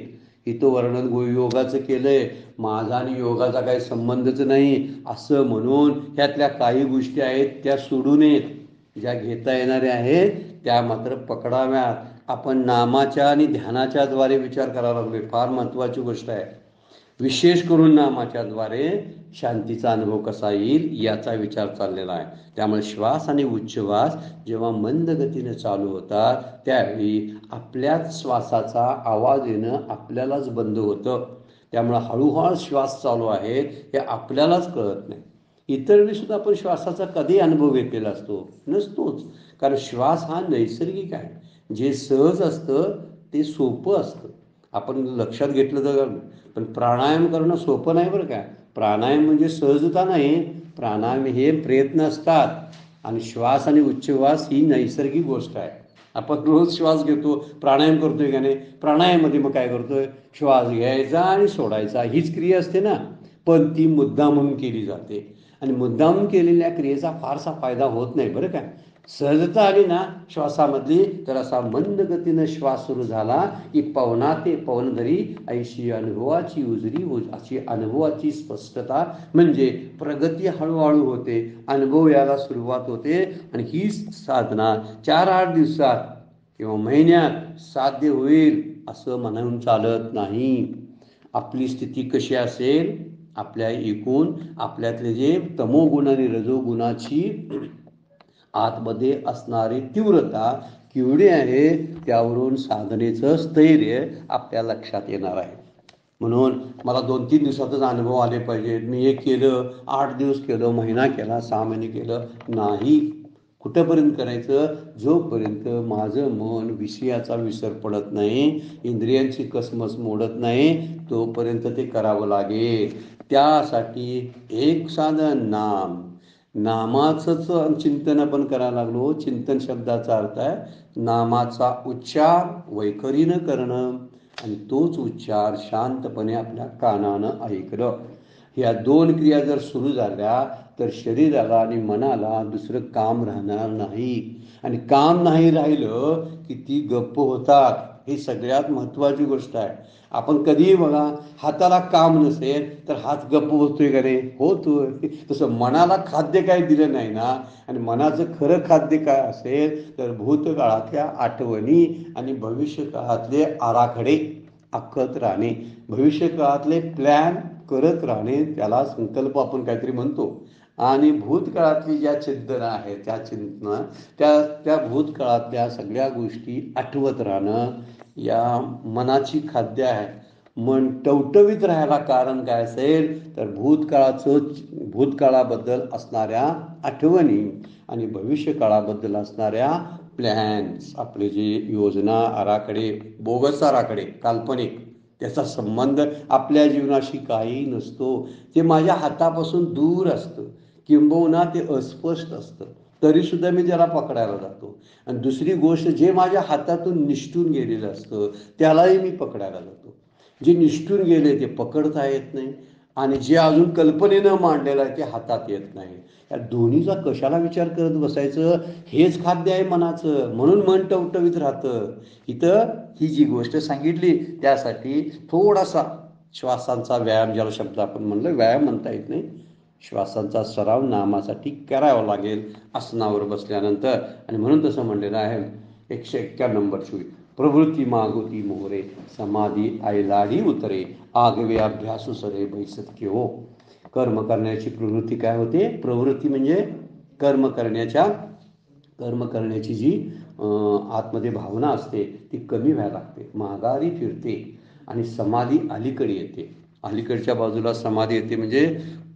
इथं वर्णन योगाचं केलंय, माझा आणि योगाचा काही संबंधच नाही असं म्हणून ह्यातल्या काही गोष्टी आहेत त्या सोडू नयेत. ज्या घेता येणाऱ्या आहेत त्या मात्र पकडाव्यात. आपण नामाच्या आणि ध्यानाच्या द्वारे विचार करायला लागलोय, फार महत्त्वाची गोष्ट आहे. विशेष करून नामाच्याद्वारे शांतीचा अनुभव कसा येईल याचा विचार चाललेला आहे. त्यामुळे श्वास आणि उच्छ्वास जेव्हा मंद गतीने चालू होतात त्यावेळी आपल्याच श्वासाचा आवाज येणं आपल्यालाच बंद होतं. त्यामुळं हळूहळू श्वास चालू आहेत हे आपल्यालाच कळत नाही. इतर वेळी सुद्धा आपण श्वासाचा कधी अनुभव घेतलेला असतो नसतोच, कारण श्वास हा नैसर्गिक आहे. जे सहज असतं ते सोपं असतं, आपण लक्षात घेतलं तर. पण प्राणायाम करणं सोपं नाही बरं का. प्राणायाम म्हणजे सहजता नाही, प्राणायाम हे प्रयत्न असतात. आणि श्वास आणि उच्छ्वास ही नैसर्गिक गोष्ट आहे. आपण रोज श्वास घेतो, प्राणायाम करतोय का नाही? प्राणायाममध्ये मग काय करतोय? श्वास घ्यायचा आणि सोडायचा हीच क्रिया असते ना, पण ती मुद्दामून केली जाते. आणि मुद्दामून केलेल्या क्रियेचा फारसा फायदा होत नाही बरं का. सहजता आली ना श्वासामधली, तर असा मंद गतीनं श्वास सुरू झाला की पवना ते पवनधरी ऐशी अनुभवाची उजरी अशी अनुभवाची स्पष्टता, म्हणजे प्रगती हळूहळू होते, अनुभव यायला सुरुवात होते. आणि ही साधना 4-8 दिवसात किंवा महिन्यात साध्य होईल असं म्हणून चालत नाही. आपली स्थिती कशी असेल, आपल्या एकूण आपल्यातले जे तमोगुण आणि रजोगुणाची आतमध्ये असणारी तीव्रता केवढी आहे त्यावरून साधनेचं स्थैर्य आपल्या लक्षात येणार आहे. म्हणून मला 2-3 दिवसातच अनुभव आले पाहिजेत, मी हे केलं, 8 दिवस केलं, महिना केला, 6 महिने केलं नाही. कुठंपर्यंत करायचं? जोपर्यंत माझं मन विषयाचा विसर पडत नाही, इंद्रियांची कसमस मोडत नाही, तोपर्यंत ते करावं लागेल. त्यासाठी एक साधन नाम, नामाचंच चिंतन आपण करायला लागलो. चिंतन शब्दाचा अर्थ आहे नामाचा उच्चार वैखरीनं करणं आणि तोच उच्चार शांतपणे आपल्या कानानं ऐकलं. ह्या 2 क्रिया जर सुरू झाल्या तर शरीराला आणि मनाला दुसरं काम राहणार नाही. आणि काम नाही राहिलं की ती गप्प होतात. ही सगळ्यात महत्त्वाची गोष्ट आहे. आपण कधीही बघा, हाताला काम नसेल तर हात गप्प बसतोय का रे? होतोय. तसं मनाला खाद्य काय दिलं नाही ना, आणि मनाचं खरं खाद्य काय असेल तर भूतकाळातल्या आठवणी आणि भविष्यकाळातले आराखडे आखत राहणे, भविष्यकाळातले प्लॅन करत राहणे, त्याला संकल्प आपण काहीतरी म्हणतो. आणि भूतकाळातली ज्या चिंतना आहेत त्या चिंतना, त्या भूतकाळातल्या सगळ्या गोष्टी आठवत राहणं या मनाची खाद्य आहे. मन टवटवीत राहायला कारण काय असेल तर भूतकाळाबद्दल असणाऱ्या आठवणी आणि भविष्यकाळाबद्दल असणाऱ्या प्लॅन्स, आपले जे योजना आराखडे, बोगस आराखडे, काल्पनिक, त्याचा संबंध आपल्या जीवनाशी काही नसतो. ते माझ्या हातापासून दूर असतं, किंबहुना ते अस्पष्ट असतं, तरीसुद्धा मी त्याला पकडायला जातो. आणि दुसरी गोष्ट, जे माझ्या हातातून निष्ठून गेलेलं असतं त्यालाही मी पकडायला जातो. जे निष्ठून गेले ते पकडता येत नाही. आणि जे अजून कल्पनेनं मांडलेलं आहे ते हातात येत नाही. या दोन्हीचा कशाला विचार करत बसायचं? हेच खाद्य आहे मनाचं, म्हणून मन टवटवीत राहतं. इथं ही जी गोष्ट सांगितली त्यासाठी थोडासा श्वासांचा व्यायाम, ज्याला शब्द आपण म्हणलं, व्यायाम म्हणता येत नाही, श्वासांचा सराव नामासाठी करावा लागेल आसनावर बसल्यानंतर. आणि म्हणून तसं म्हणलेलं आहे 191 नंबर सुई, प्रवृत्ती मागोती मोहरे, समाधी आयलाडी उतरे, आगवे अभ्यासू सरे बैसत हो. कर्म करण्याची प्रवृत्ती काय होते? प्रवृत्ती म्हणजे कर्म करण्याची जी आतमध्ये भावना असते ती कमी व्हायला लागते, माघारी फिरते आणि समाधी अलीकडे येते. अलीकडच्या बाजूला समाधी येते. म्हणजे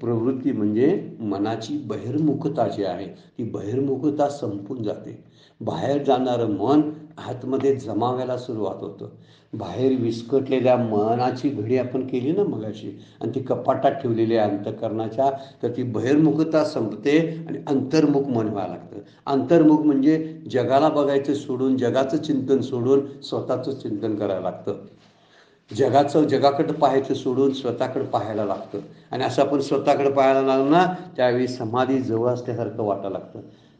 प्रवृत्ती म्हणजे मनाची बहिर्मुखता जी आहे ती बहिर्मुखता संपून जाते. बाहेर जाणारं मन आतमध्ये जमावायला सुरुवात होतं. बाहेर विस्कटलेल्या मनाची घडी आपण केली ना मगाशी, आणि ती कपाटात ठेवलेली आहे अंतःकरणाच्या, तर ती बहिर्मुखता संपते आणि अंतर्मुख मन व्हायला लागतं. अंतर्मुख म्हणजे जगाला बघायचं सोडून, जगाचं चिंतन सोडून स्वतःचं चिंतन करायला लागतं. जगाकडं पाहायचं सोडून स्वतःकडे पाहायला लागतं. आणि असं आपण स्वतःकडे पाहायला लागलं ना, त्यावेळी समाधी जवळ असल्यासारखं वाटायला लागतं.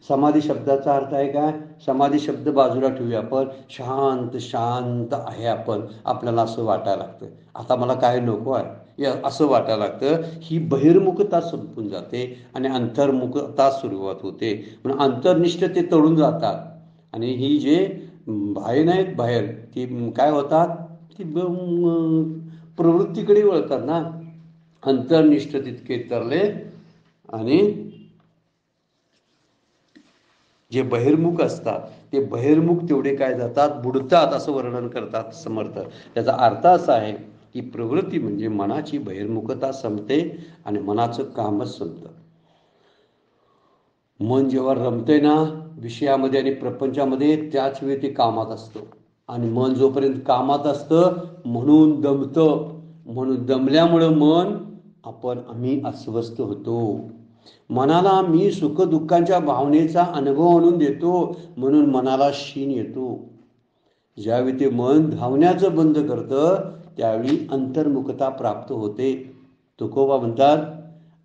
समाधी शब्दाचा अर्थ आहे काय? समाधी शब्द बाजूला ठेवूया आपण. शांत शांत आहे आपण, आपल्याला असं वाटायला लागतं. आता मला काय नको आहे असं वाटायला लागतं. ही बहिर्मुखता संपून जाते आणि अंतर्मुखता सुरुवात होते. म्हणून अंतर्निष्ठ ते तळून जातात. आणि ही जे बाहेर नाहीत, बाहेर ती काय होतात? ती प्रवृत्तीकडे वळतात ना. अंतर्निष्ठ तितके तरले आणि जे बहिर्मुख असतात ते बहिर्मुख तेवढे काय जातात? बुडतात, असं वर्णन करतात समर्थ. त्याचा अर्थ असा आहे की प्रवृत्ती म्हणजे मनाची बहिर्मुखता संपते आणि मनाचं कामच संपतं. मन जेव्हा रमते ना विषयामध्ये आणि प्रपंचामध्ये, त्याच वेळी ते कामात असतं. आणि मन जोपर्यंत कामात असतं म्हणून दमतं. म्हणून दमल्यामुळं आम्ही अस्वस्थ होतो. मनाला मी सुखदुःखांच्या भावनेचा अनुभव आणून देतो म्हणून मनाला शीण येतो. ज्यावेळी ते मन धावण्याचं बंद करतं त्यावेळी अंतर्मुखता प्राप्त होते. तुकोबा म्हणतात,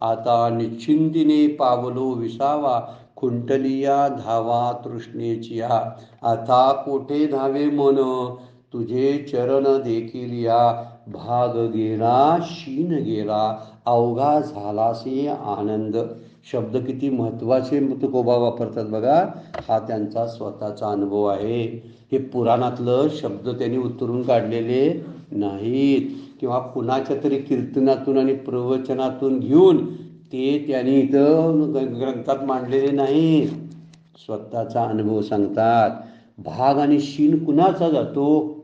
आता निश्चिंतीने पावलो विसावा, खुंटलिया धावा तृष्णेचिया, आता कोठे धावे मन, तुझे चरण देखील या, भाग गेला शीन गेला, अवघा झालासे आनंद. शब्द किती महत्वाचे तुकोबा वापरतात बघा. हा त्यांचा स्वतःचा अनुभव आहे. हे पुराणातलं शब्द त्यांनी उतरून काढलेले नाहीत किंवा कुणाच्या तरी कीर्तनातून आणि प्रवचनातून घेऊन ते त्यांनी इथं ग्रंथात मांडलेले नाहीत. स्वतःचा अनुभव सांगतात. भाग आणि शीण कुणाचा जातो?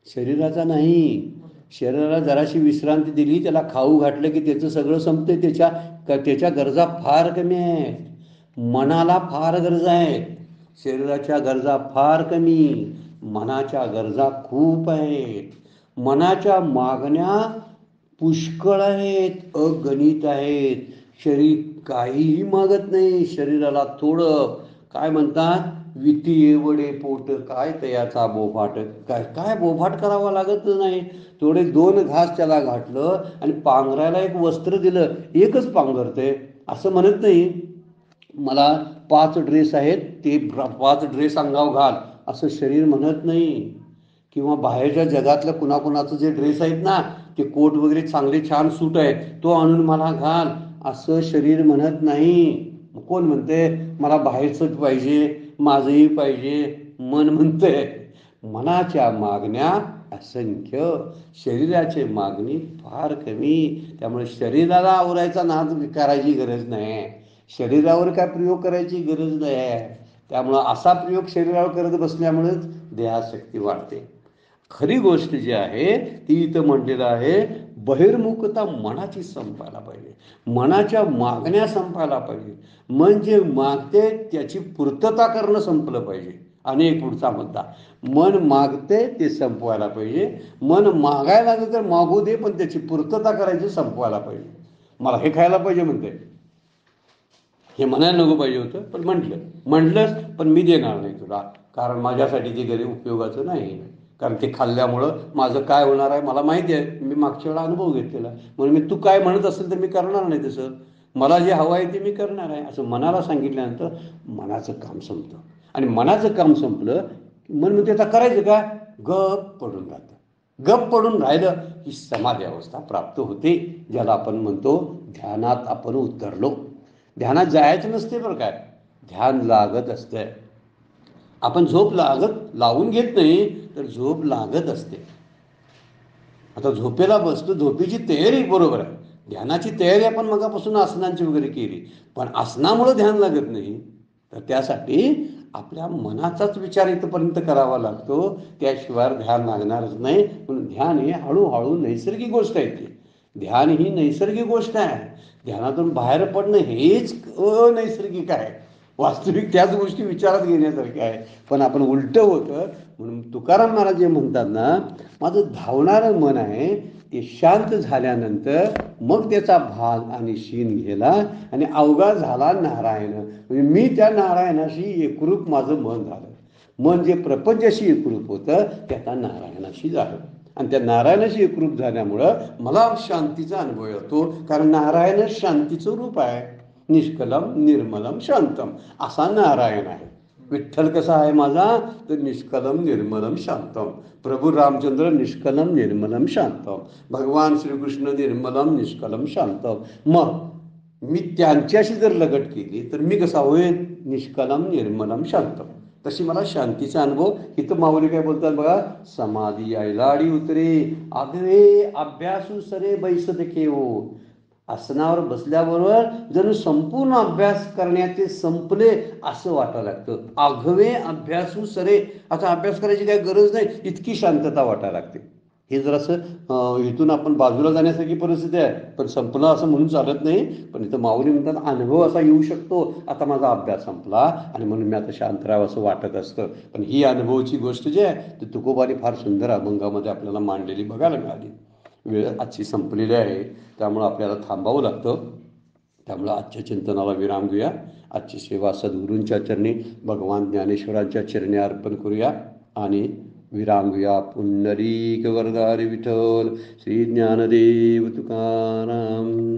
शरीराचा नाही. शरीराला जराशी विश्रांती दिली, त्याला खाऊ घातलं की त्याचं सगळं संपते. त्याच्या गरजा फार कमी आहेत. मनाला फार गरजा आहेत. शरीराच्या गरजा फार कमी, मनाच्या गरजा खूप आहेत. मनाच्या मागण्या पुष्कळ आहेत, अगणित आहेत. शरीर काहीही मागत नाही. शरीराला थोडं काय म्हणतात, विती एवढे पोट काय तयाचा बोफाट. काय बोफाट करावा लागत नाही. थोडे 2 घास त्याला घातलं आणि पांघरायला एक वस्त्र दिलं, एकच पांघरते. असं म्हणत नाही मला 5 ड्रेस आहेत ते 5 ड्रेस अंगावर घाल, असं शरीर म्हणत नाही. किंवा बाहेरच्या जगातल्या कुणाकुणाचं जे ड्रेस आहेत ना, ते कोट वगैरे चांगले छान सूट आहे, तो आणून मला घाल, असं शरीर म्हणत नाही. कोण म्हणते मला बाहेरचंच पाहिजे, माझंही पाहिजे? मन म्हणतंय. मनाच्या मागण्या असंख्य, शरीराची मागणी फार कमी. त्यामुळे शरीराला आवरायचा नाद करायची गरज नाही. शरीरावर काय प्रयोग करायची गरज नाही. त्यामुळं असा प्रयोग शरीरावर करत बसल्यामुळेच देहाशक्ती वाढते. खरी गोष्ट जी आहे ती इथं म्हटलेलं आहे, बहिर्मुखता मनाची संपायला पाहिजे. मनाच्या मागण्या संपायला पाहिजे. मन जे मागते त्याची पूर्तता करणं संपलं पाहिजे. आणि एक पुढचा मुद्दा, मन मागते ते संपवायला पाहिजे. मन मागायला लागलं तर मागू दे, पण त्याची पूर्तता करायची संपवायला पाहिजे. मला हे खायला पाहिजे म्हणते, हे म्हणायला नको पाहिजे होतं, पण म्हटलंच पण मी देणार नाही तुला, कारण माझ्यासाठी ते घरी उपयोगाचं नाही. कारण ते खाल्ल्यामुळं माझं काय होणार आहे मला माहिती आहे, मी मागच्या वेळा अनुभव घेतलेला. म्हणून मी तू काय म्हणत असेल तर मी करणार नाही तसं, मला जे हवं आहे ते मी करणार आहे असं मनाला सांगितल्यानंतर मनाचं काम संपतं. आणि मनाचं काम संपलं की मन म्हणते आता करायचं का, गप पडून राहतं. गप पडून राहिलं ही समाधी अवस्था प्राप्त होते, ज्याला आपण म्हणतो ध्यानात आपण उतरलो. ध्यानात जायचं नसते बरं काय, ध्यान लागत असते. आपण झोप लावून घेत नाही तर झोप लागत असते. आता झोपेला बसतो, झोपेची तयारी बरोबर आहे, ध्यानाची तयारी आपण मगापासून आसनांची वगैरे केली, पण आसनामुळं ध्यान लागत नाही. तर त्यासाठी आपल्या मनाचाच विचार इथंपर्यंत करावा लागतो, त्याशिवाय ध्यान लागणारच नाही. म्हणून ध्यान ही हळूहळू नैसर्गिक गोष्ट आहे. ती ध्यान ही नैसर्गिक गोष्ट आहे. ध्यानातून बाहेर पडणं हेच अनैसर्गिक आहे. वास्तविक त्याच गोष्टी विचारात घेण्यासारख्या आहे, पण आपण उलटं होतं. म्हणून तुकाराम महाराज जे म्हणतात ना, माझं धावणारं मन आहे ते शांत झाल्यानंतर मग त्याचा भाग आणि शीन गेला आणि अवघा झाला नारायण. म्हणजे मी त्या नारायणाशी एकरूप माझं मन झालं. मन जे प्रपंचाशी एकरूप होतं ते आता नारायणाशी झालं. आणि त्या नारायणाशी एकरूप झाल्यामुळं मला शांतीचा अनुभव येतो, कारण नारायण शांतीचं रूप आहे. निष्कलम निर्मलम शांतम असा नारायण आहे. विठ्ठल कसा आहे माझा, तर निष्कलम निर्मलम शांतम. प्रभू रामचंद्र निष्कलम निर्मलम शांतम, भगवान श्रीकृष्ण निर्मलम निष्कलम शांतम. मग मी त्यांच्याशी जर लगट केली तर मी कसा होईल, निष्कलम निर्मलम शांतम. तशी मला शांतीचा अनुभव. इथं माऊली काय बोलतात बघा, समाधी ऐलाडी उतरे आगवे अभ्यासू सरे बैसत केवो. आसनावर बसल्याबरोबर जणू संपूर्ण अभ्यास करण्याचे संपले असं वाटायला लागतं. आघवे अभ्यासू सरे, आता अभ्यास करायची काही गरज नाही इतकी शांतता वाटायला लागते. हे जरासं इथून आपण बाजूला जाण्यासारखी परिस्थिती आहे, पण संपलं असं म्हणून चालत नाही. पण इथं माऊली म्हणतात अनुभव असा येऊ शकतो, आता माझा अभ्यास संपला आणि म्हणून मी आता शांत राहावं असं वाटत असतं. पण ही अनुभवाची गोष्ट जी आहे ती तुकोबाने फार सुंदर अभंगामध्ये आपल्याला मांडलेली बघायला मिळाली. वेळ आजची संपलेली आहे, त्यामुळं आपल्याला थांबावं लागतं. त्यामुळं आजच्या चिंतनाला विराम घेऊया. आजची सेवा सद्गुरूंच्या चरणी, भगवान ज्ञानेश्वरांच्या चरणी अर्पण करूया आणि विराम घेऊया. पुंडरीक वरदारी विठ्ठल श्री ज्ञानदेव तुकाराम.